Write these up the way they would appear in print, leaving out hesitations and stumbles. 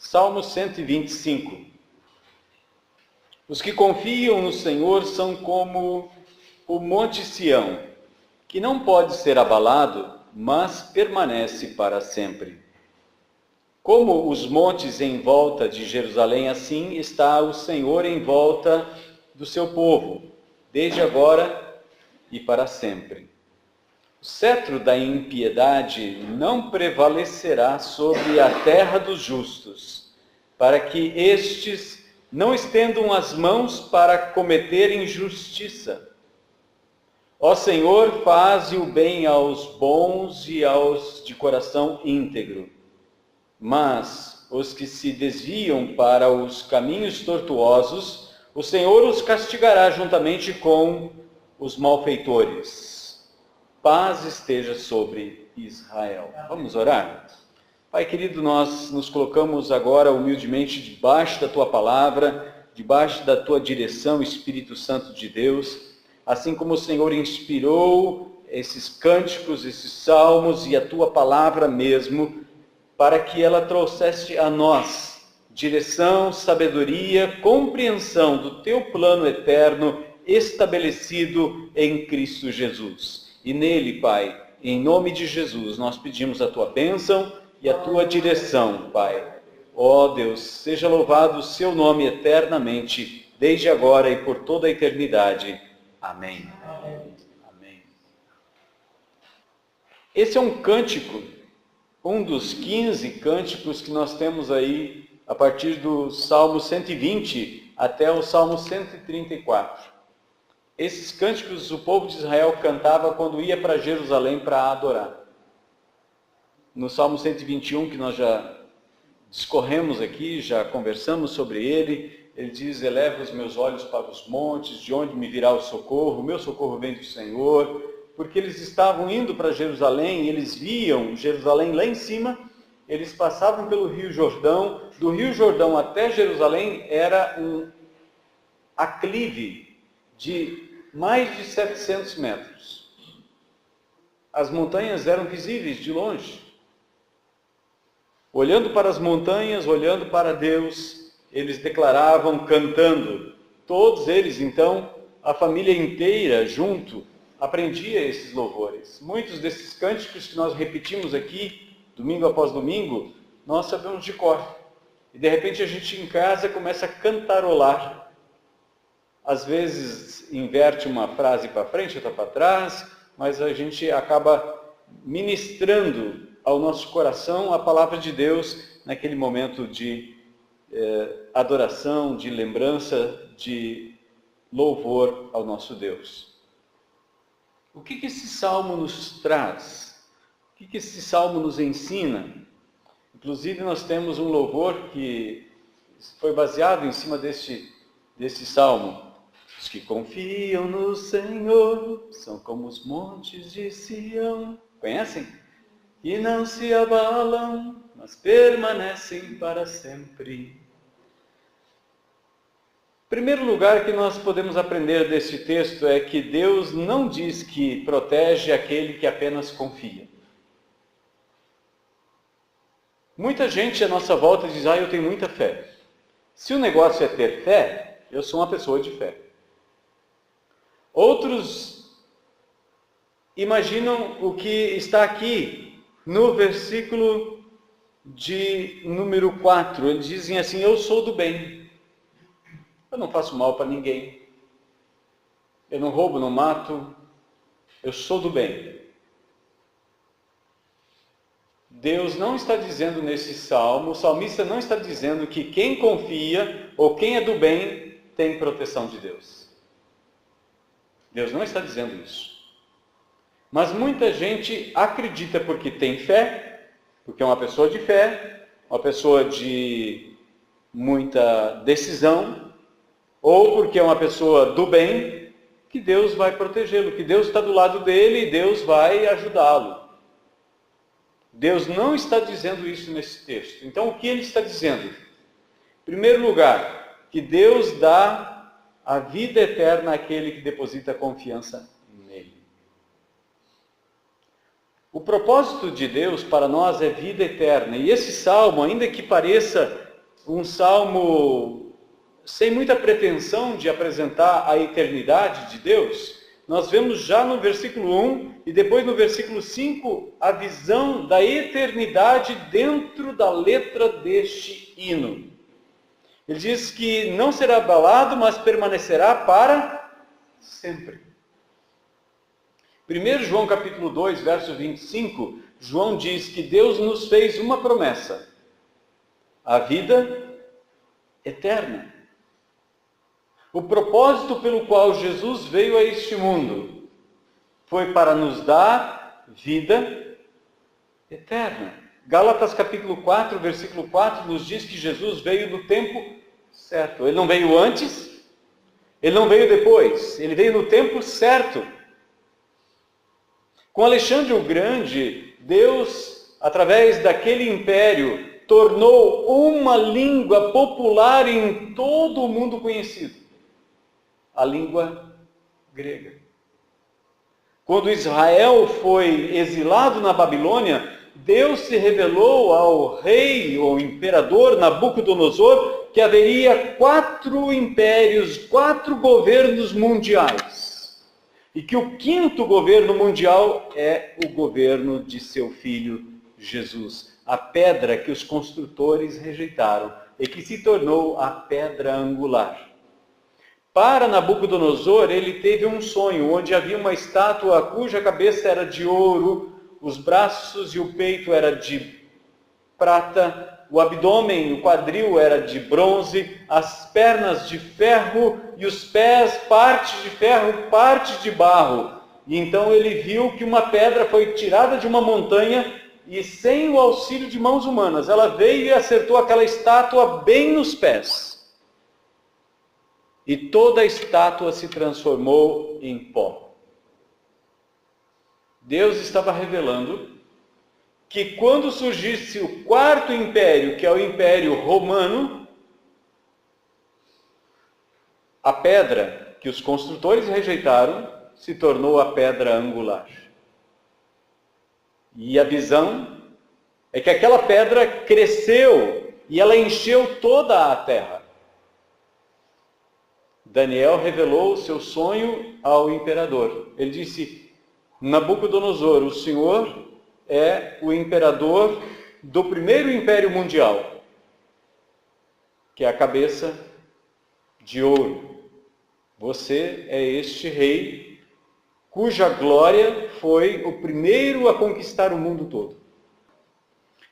Salmo 125. Os que confiam no Senhor são como o monte Sião, que não pode ser abalado, mas permanece para sempre. Como os montes em volta de Jerusalém, assim está o Senhor em volta do seu povo, desde agora e para sempre. O cetro da impiedade não prevalecerá sobre a terra dos justos, para que estes não estendam as mãos para cometer injustiça. Ó Senhor, faze o bem aos bons e aos de coração íntegro. Mas os que se desviam para os caminhos tortuosos, o Senhor os castigará juntamente com os malfeitores. Paz esteja sobre Israel. Vamos orar? Pai querido, nós nos colocamos agora humildemente debaixo da Tua palavra, debaixo da Tua direção, Espírito Santo de Deus, assim como o Senhor inspirou esses cânticos, esses salmos e a Tua palavra mesmo, para que ela trouxesse a nós direção, sabedoria, compreensão do Teu plano eterno estabelecido em Cristo Jesus. E nele, Pai, em nome de Jesus, nós pedimos a Tua bênção e a Tua direção, Pai. Ó Deus, seja louvado o Seu nome eternamente, desde agora e por toda a eternidade. Amém. Amém. Esse é um cântico, um dos 15 cânticos que nós temos aí, a partir do Salmo 120 até o Salmo 134. Esses cânticos o povo de Israel cantava quando ia para Jerusalém para adorar. No Salmo 121, que nós já discorremos aqui, já conversamos sobre ele, ele diz: eleva os meus olhos para os montes, de onde me virá o socorro? O meu socorro vem do Senhor. Porque eles estavam indo para Jerusalém, eles viam Jerusalém lá em cima, eles passavam pelo Rio Jordão, do Rio Jordão até Jerusalém era um aclive de mais de 700 metros. As montanhas eram visíveis de longe. Olhando para as montanhas, olhando para Deus, eles declaravam, cantando. Todos eles, então, a família inteira junto, aprendia esses louvores. Muitos desses cânticos que nós repetimos aqui, domingo após domingo, nós sabemos de cor. E de repente a gente em casa começa a cantarolar. Às vezes inverte uma frase para frente, outra para trás, mas a gente acaba ministrando ao nosso coração a palavra de Deus naquele momento de adoração, de lembrança, de louvor ao nosso Deus. O que esse salmo nos traz? O que esse salmo nos ensina? Inclusive nós temos um louvor que foi baseado em cima desse salmo. Os que confiam no Senhor são como os montes de Sião. Conhecem? Que não se abalam, mas permanecem para sempre. O primeiro lugar que nós podemos aprender desse texto é que Deus não diz que protege aquele que apenas confia. Muita gente à nossa volta diz: eu tenho muita fé. Se o negócio é ter fé, eu sou uma pessoa de fé. Outros imaginam o que está aqui no versículo de número 4. Eles dizem assim: eu sou do bem. Eu não faço mal para ninguém. Eu não roubo, não mato. Eu sou do bem. Deus não está dizendo nesse salmo, o salmista não está dizendo que quem confia ou quem é do bem tem proteção de Deus. Deus não está dizendo isso. Mas muita gente acredita porque tem fé, porque é uma pessoa de fé, uma pessoa de muita decisão, ou porque é uma pessoa do bem, que Deus vai protegê-lo, que Deus está do lado dele e Deus vai ajudá-lo. Deus não está dizendo isso nesse texto. Então, o que ele está dizendo? Em primeiro lugar, que Deus dá a vida eterna àquele que deposita confiança nele. O propósito de Deus para nós é vida eterna. E esse salmo, ainda que pareça um salmo sem muita pretensão de apresentar a eternidade de Deus, nós vemos já no versículo 1 e depois no versículo 5 a visão da eternidade dentro da letra deste hino. Ele diz que não será abalado, mas permanecerá para sempre. 1 João capítulo 2, verso 25, João diz que Deus nos fez uma promessa: a vida eterna. O propósito pelo qual Jesus veio a este mundo foi para nos dar vida eterna. Gálatas capítulo 4, versículo 4 nos diz que Jesus veio no tempo certo. Ele não veio antes, ele não veio depois, ele veio no tempo certo. Com Alexandre o Grande, Deus, através daquele império, tornou uma língua popular em todo o mundo conhecido: a língua grega. Quando Israel foi exilado na Babilônia, Deus se revelou ao rei ou imperador Nabucodonosor que haveria 4 impérios, 4 governos mundiais. E que o 5º governo mundial é o governo de seu filho Jesus, a pedra que os construtores rejeitaram e que se tornou a pedra angular. Para Nabucodonosor, ele teve um sonho onde havia uma estátua cuja cabeça era de ouro, os braços e o peito era de prata, o abdômen, o quadril era de bronze, as pernas de ferro e os pés, parte de ferro, parte de barro. E então ele viu que uma pedra foi tirada de uma montanha e, sem o auxílio de mãos humanas, ela veio e acertou aquela estátua bem nos pés. E toda a estátua se transformou em pó. Deus estava revelando que quando surgisse o 4º império, que é o Império Romano, a pedra que os construtores rejeitaram se tornou a pedra angular. E a visão é que aquela pedra cresceu e ela encheu toda a terra. Daniel revelou o seu sonho ao imperador. Ele disse: Nabucodonosor, o senhor é o imperador do 1º império mundial, que é a cabeça de ouro. Você é este rei cuja glória foi o primeiro a conquistar o mundo todo.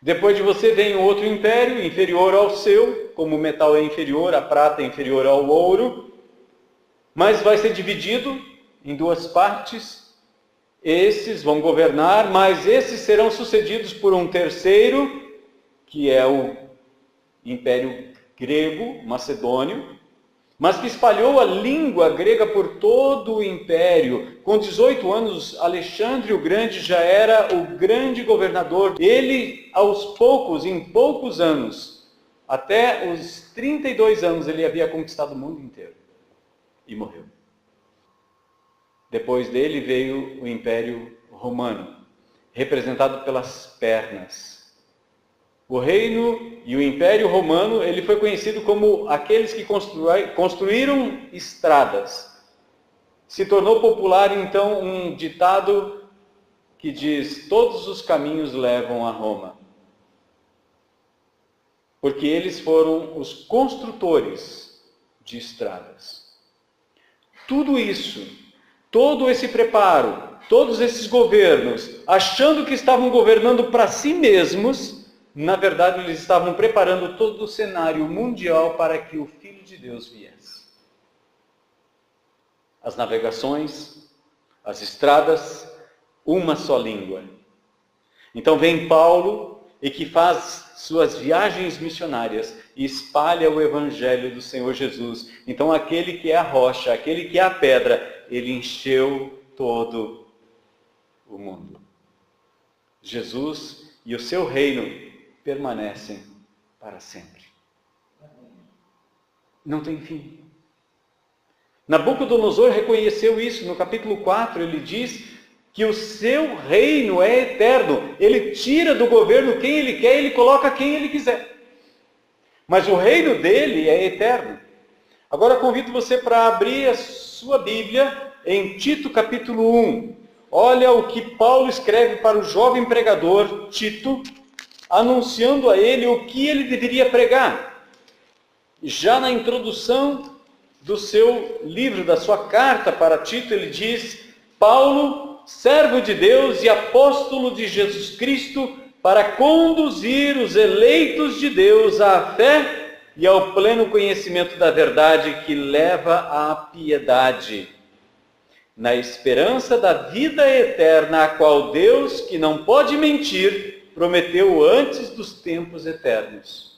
Depois de você vem outro império inferior ao seu, como o metal é inferior, a prata é inferior ao ouro, mas vai ser dividido em 2 partes. Esses vão governar, mas esses serão sucedidos por um terceiro, que é o Império Grego, Macedônio, mas que espalhou a língua grega por todo o império. Com 18 anos, Alexandre o Grande já era o grande governador. Ele, aos poucos, em poucos anos, até os 32 anos, ele havia conquistado o mundo inteiro e morreu. Depois dele veio o Império Romano, representado pelas pernas. O reino e o Império Romano, ele foi conhecido como aqueles que construíram estradas. Se tornou popular, então, um ditado que diz: todos os caminhos levam a Roma. Porque eles foram os construtores de estradas. Tudo isso, todo esse preparo, todos esses governos, achando que estavam governando para si mesmos, na verdade eles estavam preparando todo o cenário mundial para que o Filho de Deus viesse. As navegações, as estradas, uma só língua. Então vem Paulo e que faz suas viagens missionárias e espalha o Evangelho do Senhor Jesus. Então aquele que é a rocha, aquele que é a pedra, ele encheu todo o mundo. Jesus e o seu reino permanecem para sempre. Não tem fim. Nabucodonosor reconheceu isso. No capítulo 4 ele diz que o seu reino é eterno. Ele tira do governo quem ele quer, ele coloca quem ele quiser. Mas o reino dele é eterno. Agora convido você para abrir a sua Bíblia em Tito capítulo 1. Olha o que Paulo escreve para o jovem pregador Tito, anunciando a ele o que ele deveria pregar. Já na introdução do seu livro, da sua carta para Tito, ele diz: Paulo, servo de Deus e apóstolo de Jesus Cristo, para conduzir os eleitos de Deus à fé e ao pleno conhecimento da verdade que leva à piedade, na esperança da vida eterna, a qual Deus, que não pode mentir, prometeu antes dos tempos eternos.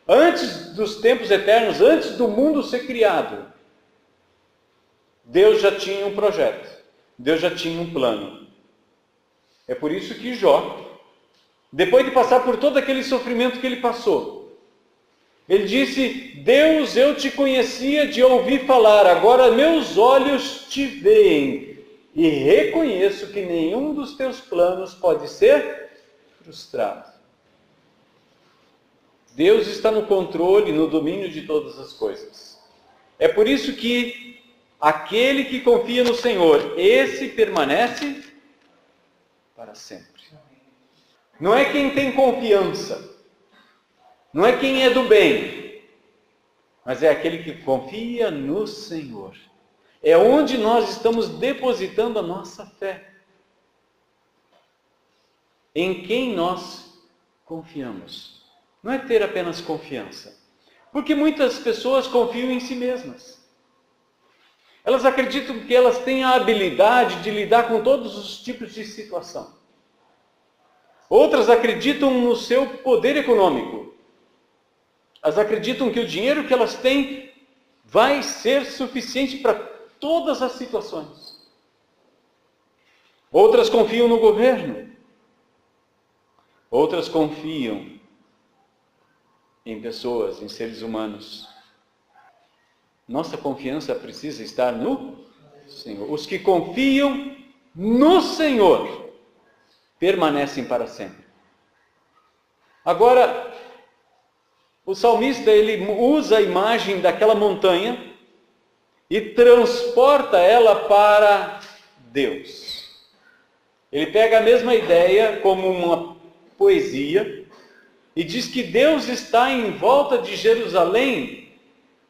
Antes dos tempos eternos, antes do mundo ser criado, Deus já tinha um projeto, Deus já tinha um plano. É por isso que Jó, depois de passar por todo aquele sofrimento que ele passou, ele disse: Deus, eu te conhecia de ouvir falar, agora meus olhos te veem e reconheço que nenhum dos teus planos pode ser frustrado. Deus está no controle, no domínio de todas as coisas. É por isso que aquele que confia no Senhor, esse permanece para sempre. Não é quem tem confiança, não é quem é do bem, mas é aquele que confia no Senhor. É onde nós estamos depositando a nossa fé. Em quem nós confiamos. Não é ter apenas confiança. Porque muitas pessoas confiam em si mesmas. Elas acreditam que elas têm a habilidade de lidar com todos os tipos de situação. Outras acreditam no seu poder econômico. Elas acreditam que o dinheiro que elas têm vai ser suficiente para todas as situações. Outras confiam no governo. Outras confiam em pessoas, em seres humanos. Nossa confiança precisa estar no Senhor. Os que confiam no Senhor permanecem para sempre. Agora, o salmista, ele usa a imagem daquela montanha e transporta ela para Deus. Ele pega a mesma ideia como uma poesia e diz que Deus está em volta de Jerusalém,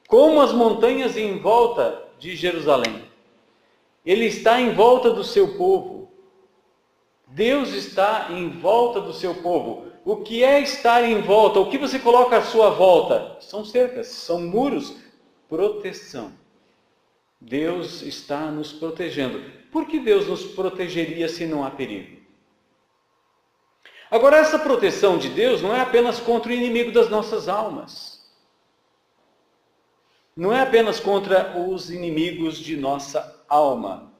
como as montanhas em volta de Jerusalém. Ele está em volta do seu povo. Deus está em volta do seu povo. O que é estar em volta? O que você coloca à sua volta? São cercas, são muros, proteção. Deus está nos protegendo. Por que Deus nos protegeria se não há perigo? Agora, essa proteção de Deus não é apenas contra o inimigo das nossas almas. Não é apenas contra os inimigos de nossa alma.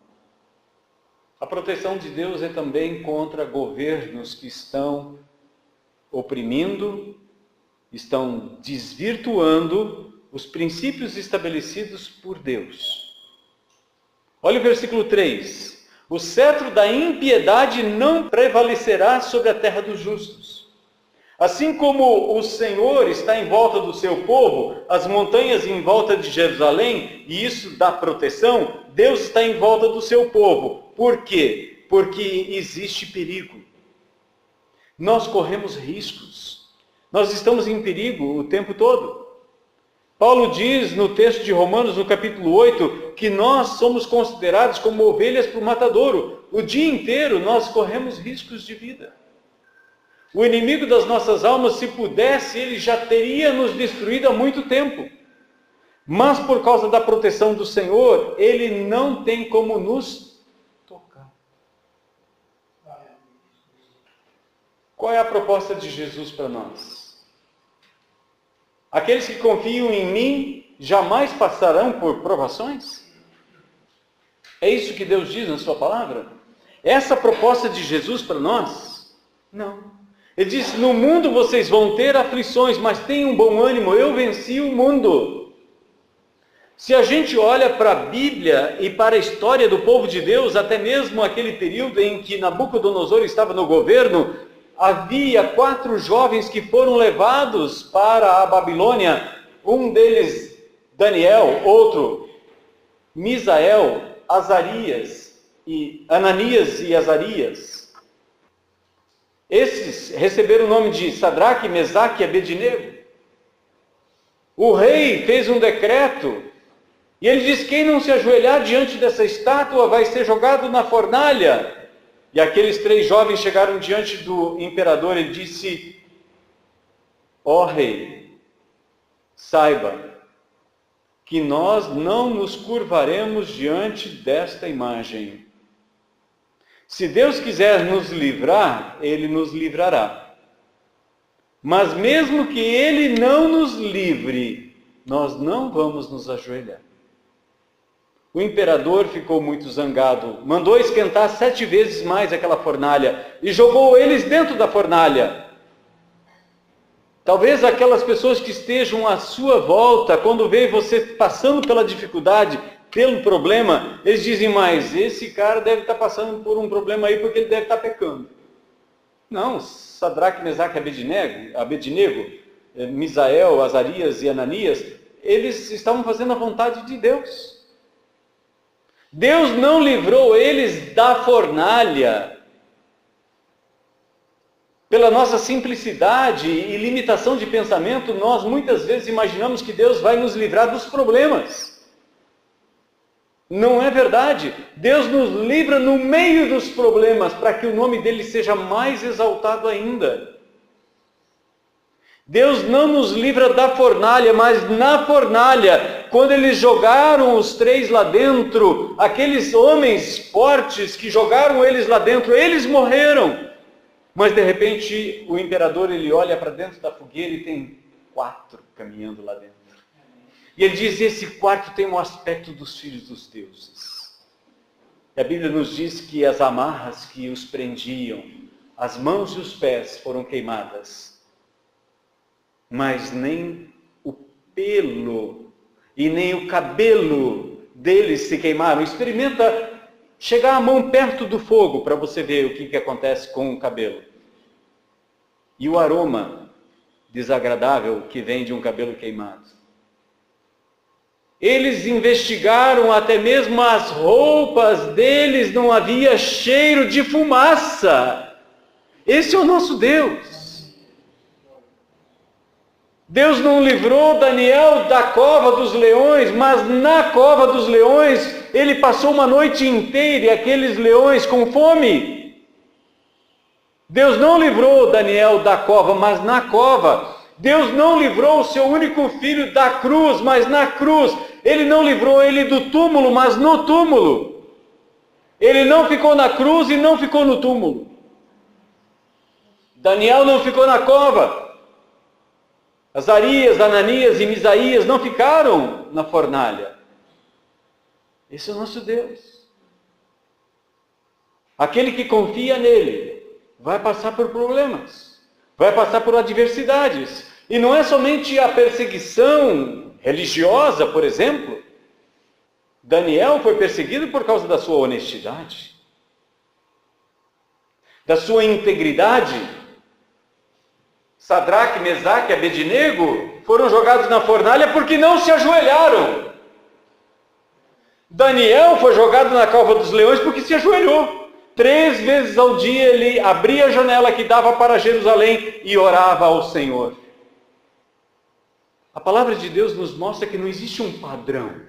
A proteção de Deus é também contra governos que estão oprimindo, estão desvirtuando os princípios estabelecidos por Deus. Olha o versículo 3. O cetro da impiedade não prevalecerá sobre a terra dos justos. Assim como o Senhor está em volta do seu povo, as montanhas em volta de Jerusalém, e isso dá proteção, Deus está em volta do seu povo. Por quê? Porque existe perigo. Nós corremos riscos. Nós estamos em perigo o tempo todo. Paulo diz no texto de Romanos, no capítulo 8, que nós somos considerados como ovelhas para o matadouro. O dia inteiro nós corremos riscos de vida. O inimigo das nossas almas, se pudesse, ele já teria nos destruído há muito tempo. Mas por causa da proteção do Senhor, ele não tem como nos tocar. Qual é a proposta de Jesus para nós? Aqueles que confiam em mim jamais passarão por provações? É isso que Deus diz na sua palavra? Essa proposta de Jesus para nós? Não. Ele diz: no mundo vocês vão ter aflições, mas tenham bom ânimo, eu venci o mundo. Se a gente olha para a Bíblia e para a história do povo de Deus, até mesmo aquele período em que Nabucodonosor estava no governo, havia 4 jovens que foram levados para a Babilônia, um deles Daniel, outro Misael, Ananias e Azarias. Esses receberam o nome de Sadraque, Mesaque e Abednego. O rei fez um decreto e ele diz: quem não se ajoelhar diante dessa estátua vai ser jogado na fornalha. E aqueles 3 jovens chegaram diante do imperador e disse: ó rei, saiba que nós não nos curvaremos diante desta imagem. Se Deus quiser nos livrar, Ele nos livrará. Mas mesmo que Ele não nos livre, nós não vamos nos ajoelhar. O imperador ficou muito zangado, mandou esquentar 7 vezes mais aquela fornalha e jogou eles dentro da fornalha. Talvez aquelas pessoas que estejam à sua volta, quando veem você passando pela dificuldade, pelo problema, eles dizem: mas esse cara deve estar passando por um problema aí porque ele deve estar pecando. Não, Sadraque, Mesaque e Abednego, Misael, Azarias e Ananias, eles estavam fazendo a vontade de Deus. Deus não livrou eles da fornalha pela nossa simplicidade e limitação de pensamento. Nós muitas vezes imaginamos que Deus vai nos livrar dos problemas. Não é verdade. Deus nos livra no meio dos problemas para que o nome dele seja mais exaltado ainda. Deus não nos livra da fornalha, mas na fornalha, quando eles jogaram os 3 lá dentro, aqueles homens fortes que jogaram eles lá dentro, eles morreram. Mas de repente o imperador, ele olha para dentro da fogueira e tem 4 caminhando lá dentro. E ele diz: esse quarto tem um aspecto dos filhos dos deuses. E a Bíblia nos diz que as amarras que os prendiam, as mãos e os pés foram queimadas. Mas nem o pelo e nem o cabelo deles se queimaram. Experimenta chegar a mão perto do fogo para você ver o que acontece com o cabelo. E o aroma desagradável que vem de um cabelo queimado. Eles investigaram até mesmo as roupas deles, não havia cheiro de fumaça. Esse é o nosso Deus. Deus não livrou Daniel da cova dos leões, mas na cova dos leões, ele passou uma noite inteira e aqueles leões com fome. Deus não livrou Daniel da cova, mas na cova. Deus não livrou o seu único filho da cruz, mas na cruz. Ele não livrou ele do túmulo, mas no túmulo. Ele não ficou na cruz e não ficou no túmulo. Daniel não ficou na cova. Azarias, Ananias e Misaías não ficaram na fornalha. Esse é o nosso Deus. Aquele que confia nele vai passar por problemas, vai passar por adversidades. E não é somente a perseguição religiosa, por exemplo. Daniel foi perseguido por causa da sua honestidade, da sua integridade. Sadraque, Mesaque e Abednego foram jogados na fornalha porque não se ajoelharam. Daniel foi jogado na cova dos leões porque se ajoelhou. 3 vezes ao dia ele abria a janela que dava para Jerusalém e orava ao Senhor. A palavra de Deus nos mostra que não existe um padrão.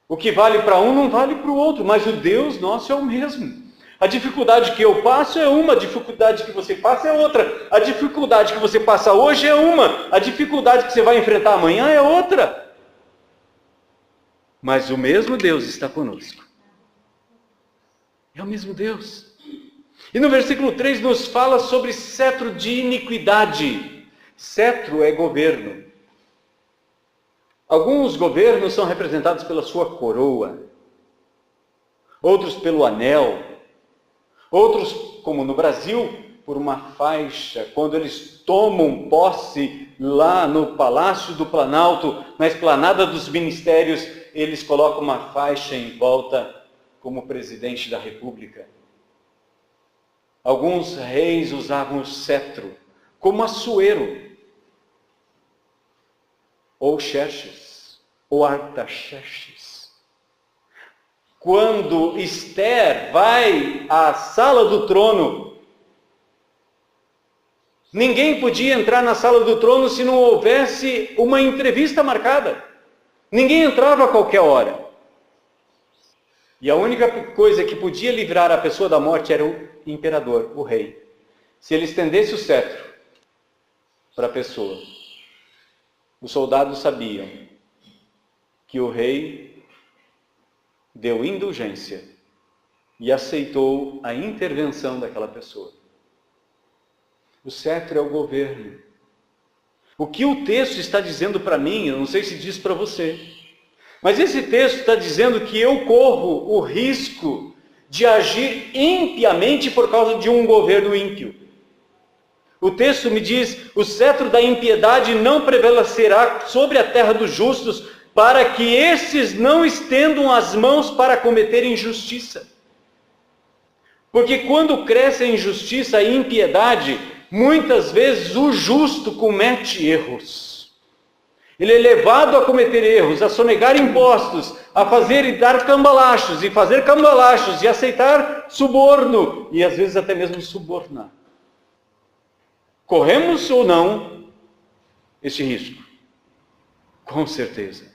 O que vale para um não vale para o outro, mas o Deus nosso é o mesmo. A dificuldade que eu passo é uma, a dificuldade que você passa é outra. A dificuldade que você passa hoje é uma, a dificuldade que você vai enfrentar amanhã é outra. Mas o mesmo Deus está conosco. É o mesmo Deus. E no versículo 3 nos fala sobre cetro de iniquidade. Cetro é governo. Alguns governos são representados pela sua coroa, outros pelo anel, outros, como no Brasil, por uma faixa. Quando eles tomam posse lá no Palácio do Planalto, na esplanada dos ministérios, eles colocam uma faixa em volta como presidente da República. Alguns reis usavam o cetro como açoeiro, ou Xerxes, ou Artaxerxes. Quando Esther vai à sala do trono, ninguém podia entrar na sala do trono se não houvesse uma entrevista marcada. Ninguém entrava a qualquer hora. E a única coisa que podia livrar a pessoa da morte era o imperador, o rei. Se ele estendesse o cetro para a pessoa, os soldados sabiam que o rei deu indulgência e aceitou a intervenção daquela pessoa. O cetro é o governo. O que o texto está dizendo para mim, eu não sei se diz para você, mas esse texto está dizendo que eu corro o risco de agir impiamente por causa de um governo ímpio. O texto me diz: o cetro da impiedade não prevalecerá sobre a terra dos justos, para que estes não estendam as mãos para cometer injustiça. Porque quando cresce a injustiça, a impiedade, muitas vezes o justo comete erros. Ele é levado a cometer erros, a sonegar impostos, a fazer e dar cambalachos, e fazer cambalachos, e aceitar suborno, e às vezes até mesmo subornar. Corremos ou não este risco? Com certeza.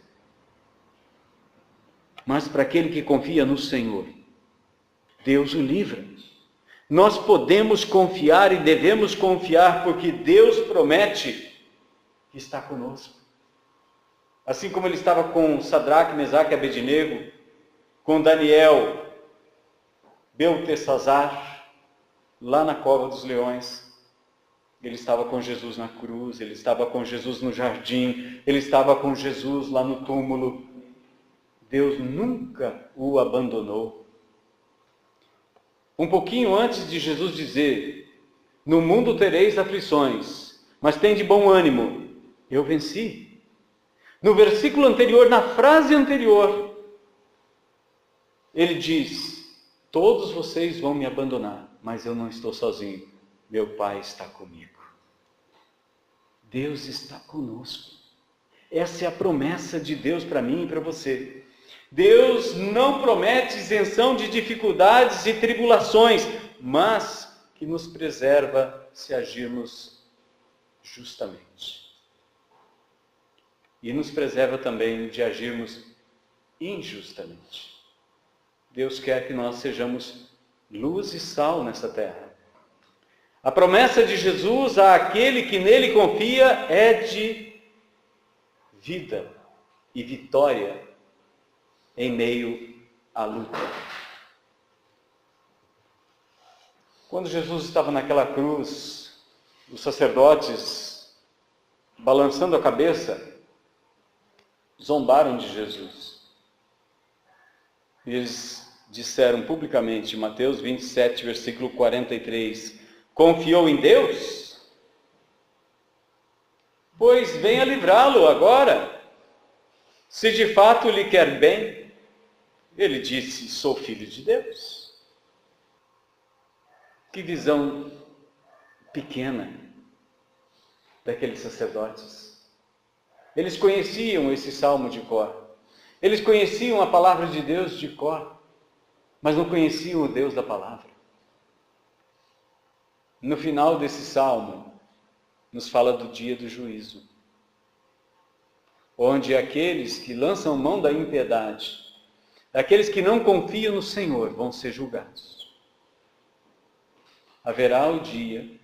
Mas para aquele que confia no Senhor, Deus o livra. Nós podemos confiar e devemos confiar, porque Deus promete que está conosco. Assim como ele estava com Sadraque, Mesaque e Abednego, com Daniel, Beltesazar, lá na cova dos leões. Ele estava com Jesus na cruz, ele estava com Jesus no jardim, ele estava com Jesus lá no túmulo. Deus nunca o abandonou. Um pouquinho antes de Jesus dizer: no mundo tereis aflições, mas tende bom ânimo, eu venci. No versículo anterior, na frase anterior, ele diz: todos vocês vão me abandonar, mas eu não estou sozinho, meu Pai está comigo. Deus está conosco. Essa é a promessa de Deus para mim e para você. Deus não promete isenção de dificuldades e tribulações, mas que nos preserva se agirmos justamente. E nos preserva também de agirmos injustamente. Deus quer que nós sejamos luz e sal nessa terra. A promessa de Jesus àquele que nele confia é de vida e vitória em meio à luta. Quando Jesus estava naquela cruz, os sacerdotes, balançando a cabeça, zombaram de Jesus. E eles disseram publicamente, Mateus 27, versículo 43, confiou em Deus? Pois venha livrá-lo agora, se de fato lhe quer bem. Ele disse, sou filho de Deus. Que visão pequena daqueles sacerdotes. Eles conheciam esse salmo de cor. Eles conheciam a palavra de Deus de cor, mas não conheciam o Deus da palavra. No final desse salmo, nos fala do dia do juízo, onde aqueles que lançam mão da impiedade, aqueles que não confiam no Senhor, vão ser julgados. Haverá o dia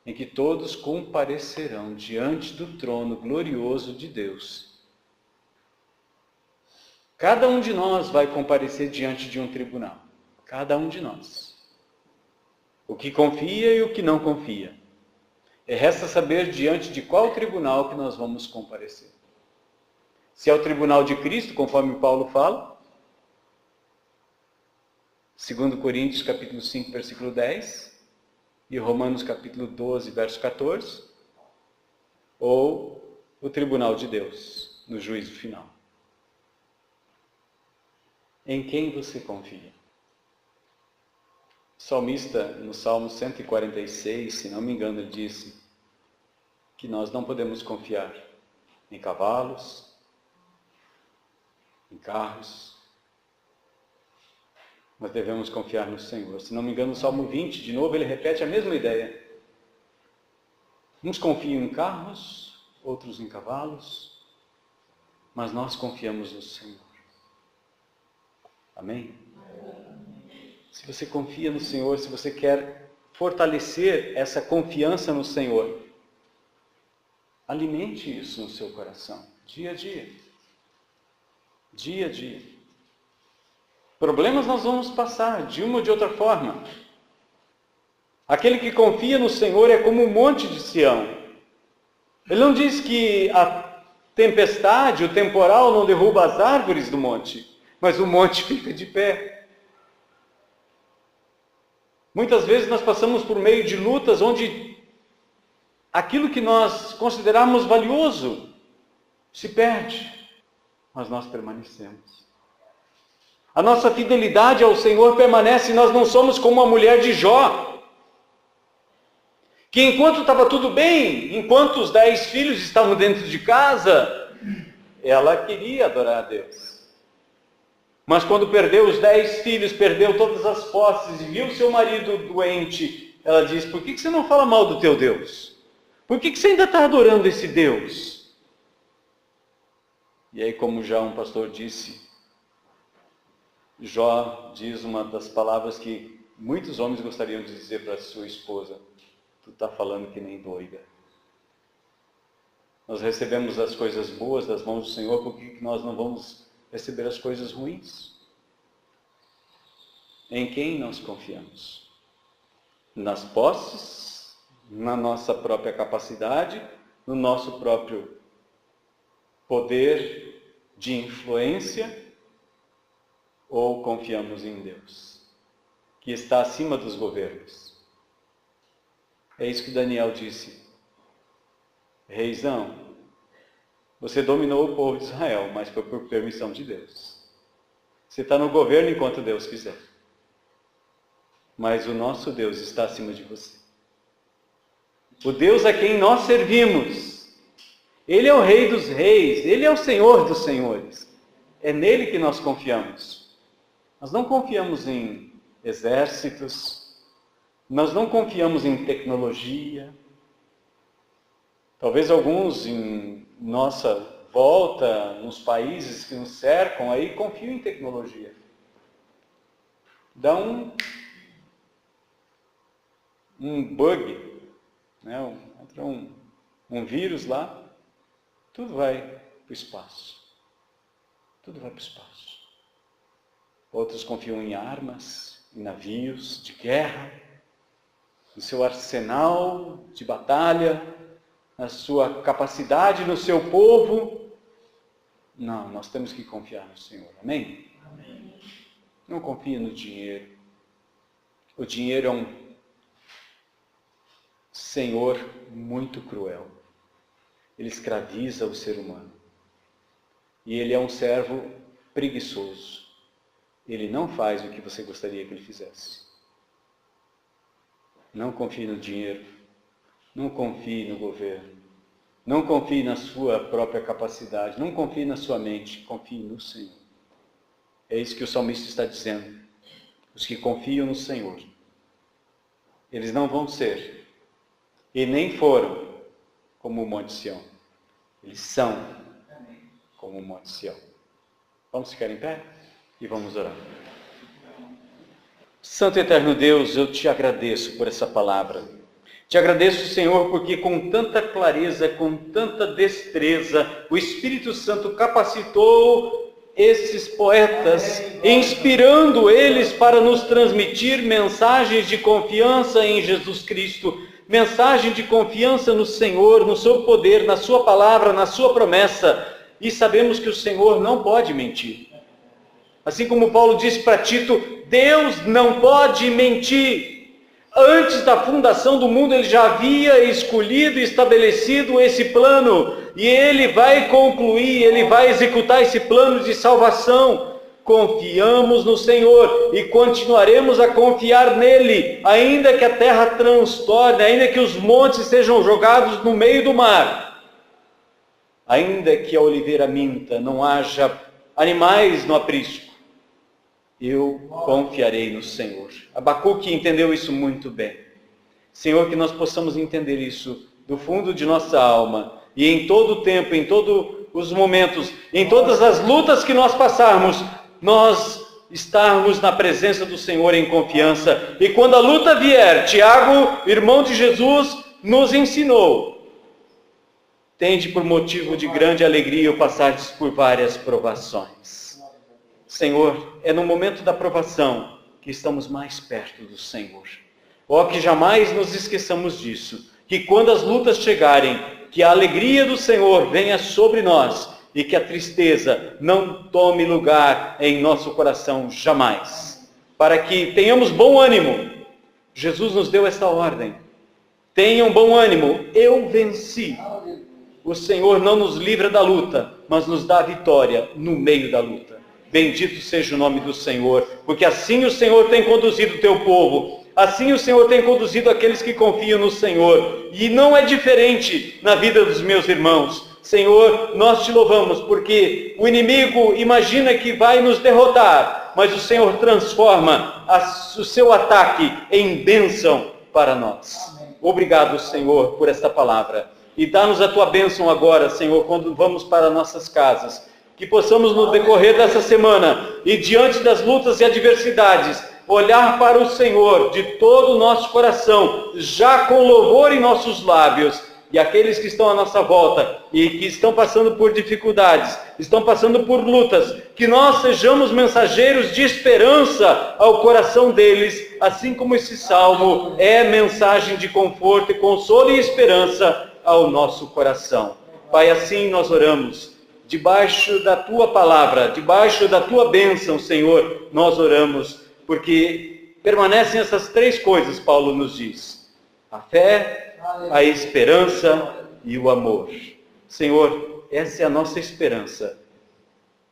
em que todos comparecerão diante do trono glorioso de Deus. Cada um de nós vai comparecer diante de um tribunal. Cada um de nós. O que confia e o que não confia. Resta saber diante de qual tribunal que nós vamos comparecer. Se é o tribunal de Cristo, conforme Paulo fala, 2 Coríntios capítulo 5, versículo 10, e Romanos capítulo 12, verso 14, ou o tribunal de Deus, no juízo final. Em quem você confia? salmista, no Salmo 146, se não me engano, ele disse que nós não podemos confiar em cavalos, em carros, mas devemos confiar no Senhor. Se não me engano, no Salmo 20, de novo, ele repete a mesma ideia. Uns confiam em carros, outros em cavalos, mas nós confiamos no Senhor. Amém? Se você confia no Senhor, se você quer fortalecer essa confiança no Senhor, alimente isso no seu coração, dia a dia. Dia a dia. Problemas nós vamos passar, de uma ou de outra forma. Aquele que confia no Senhor é como um monte de Sião. Ele não diz que a tempestade, o temporal não derruba as árvores do monte, mas o monte fica de pé. Muitas vezes nós passamos por meio de lutas onde aquilo que nós consideramos valioso se perde, mas nós permanecemos. A nossa fidelidade ao Senhor permanece e nós não somos como a mulher de Jó, que enquanto estava tudo bem, enquanto os 10 filhos estavam dentro de casa, ela queria adorar a Deus. Mas quando perdeu os 10 filhos, perdeu todas as posses e viu seu marido doente, ela disse: por que você não fala mal do teu Deus? Por que você ainda está adorando esse Deus? E aí, como já um pastor disse, Jó diz uma das palavras que muitos homens gostariam de dizer para sua esposa: tu está falando que nem doida. Nós recebemos as coisas boas das mãos do Senhor, por que nós não vamos receber as coisas ruins? Em quem nós confiamos? Nas posses, na nossa própria capacidade, no nosso próprio poder de influência, ou confiamos em Deus, que está acima dos governos? É isso que Daniel disse. Reizão, você dominou o povo de Israel, mas foi por permissão de Deus. Você está no governo enquanto Deus quiser. Mas o nosso Deus está acima de você. O Deus a quem nós servimos, Ele é o Rei dos Reis, Ele é o Senhor dos Senhores. É nele que nós confiamos. Nós não confiamos em exércitos, nós não confiamos em tecnologia. Talvez alguns em nossa volta, nos países que nos cercam, aí confiam em tecnologia. Dá um bug, né? Entra um vírus lá, tudo vai para o espaço. Tudo vai para o espaço. Outros confiam em armas, em navios de guerra, no seu arsenal de batalha, na sua capacidade, no seu povo. Não, nós temos que confiar no Senhor. Amém? Amém. Não confie no dinheiro. O dinheiro é um senhor muito cruel. Ele escraviza o ser humano. E ele é um servo preguiçoso. Ele não faz o que você gostaria que ele fizesse. Não confie no dinheiro. Não confie no governo. Não confie na sua própria capacidade. Não confie na sua mente. Confie no Senhor. É isso que o salmista está dizendo. Os que confiam no Senhor, eles não vão ser, e nem foram, como o Monte Sião. Eles são como o Monte Sião. Vamos ficar em pé e vamos orar. Santo e eterno Deus, eu te agradeço por essa palavra. Te agradeço, Senhor, porque com tanta clareza, com tanta destreza, o Espírito Santo capacitou esses poetas, inspirando eles para nos transmitir mensagens de confiança em Jesus Cristo, mensagem de confiança no Senhor, no seu poder, na sua palavra, na sua promessa. E sabemos que o Senhor não pode mentir. Assim como Paulo disse para Tito, Deus não pode mentir. Antes da fundação do mundo, Ele já havia escolhido e estabelecido esse plano. E Ele vai concluir, Ele vai executar esse plano de salvação. confiamos no Senhor e continuaremos a confiar nele, ainda que a terra transtorne, ainda que os montes sejam jogados no meio do mar, ainda que a oliveira minta, não haja animais no aprisco, eu confiarei no Senhor. Abacuque entendeu isso muito bem. Senhor, que nós possamos entender isso do fundo de nossa alma, e em todo o tempo, em todos os momentos, em todas as lutas que nós passarmos, nós estarmos na presença do Senhor em confiança. E quando a luta vier, Tiago, irmão de Jesus, nos ensinou: tende por motivo de grande alegria o passardes por várias provações. Senhor, é no momento da provação que estamos mais perto do Senhor. Ó, que jamais nos esqueçamos disso, que quando as lutas chegarem, que a alegria do Senhor venha sobre nós e que a tristeza não tome lugar em nosso coração jamais. Para que tenhamos bom ânimo. Jesus nos deu esta ordem: tenham bom ânimo, eu venci. O Senhor não nos livra da luta, mas nos dá a vitória no meio da luta. Bendito seja o nome do Senhor, porque assim o Senhor tem conduzido o teu povo, assim o Senhor tem conduzido aqueles que confiam no Senhor, e não é diferente na vida dos meus irmãos. Senhor, nós te louvamos, porque o inimigo imagina que vai nos derrotar, mas o Senhor transforma o seu ataque em bênção para nós. Obrigado, Senhor, por esta palavra. E dá-nos a tua bênção agora, Senhor, quando vamos para nossas casas. Que possamos no decorrer dessa semana e diante das lutas e adversidades, olhar para o Senhor de todo o nosso coração, já com louvor em nossos lábios. E aqueles que estão à nossa volta e que estão passando por dificuldades, estão passando por lutas, que nós sejamos mensageiros de esperança ao coração deles, assim como esse salmo é mensagem de conforto e consolo e esperança ao nosso coração. Pai, assim nós oramos, debaixo da tua palavra, debaixo da tua bênção, Senhor, nós oramos, porque permanecem essas três coisas, Paulo nos diz: a fé, a esperança e o amor. Senhor, essa é a nossa esperança.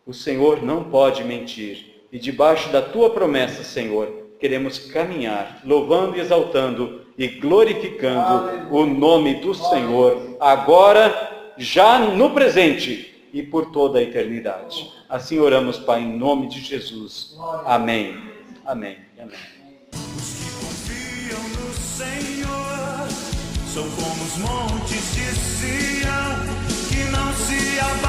O Senhor não pode mentir. E debaixo da tua promessa, Senhor, queremos caminhar, louvando e exaltando e glorificando o nome do Senhor, agora, já no presente e por toda a eternidade. Assim oramos, Pai, em nome de Jesus. Amém. Amém. Amém. Os que confiam no Senhor são como os montes de Sião, que não se abalam.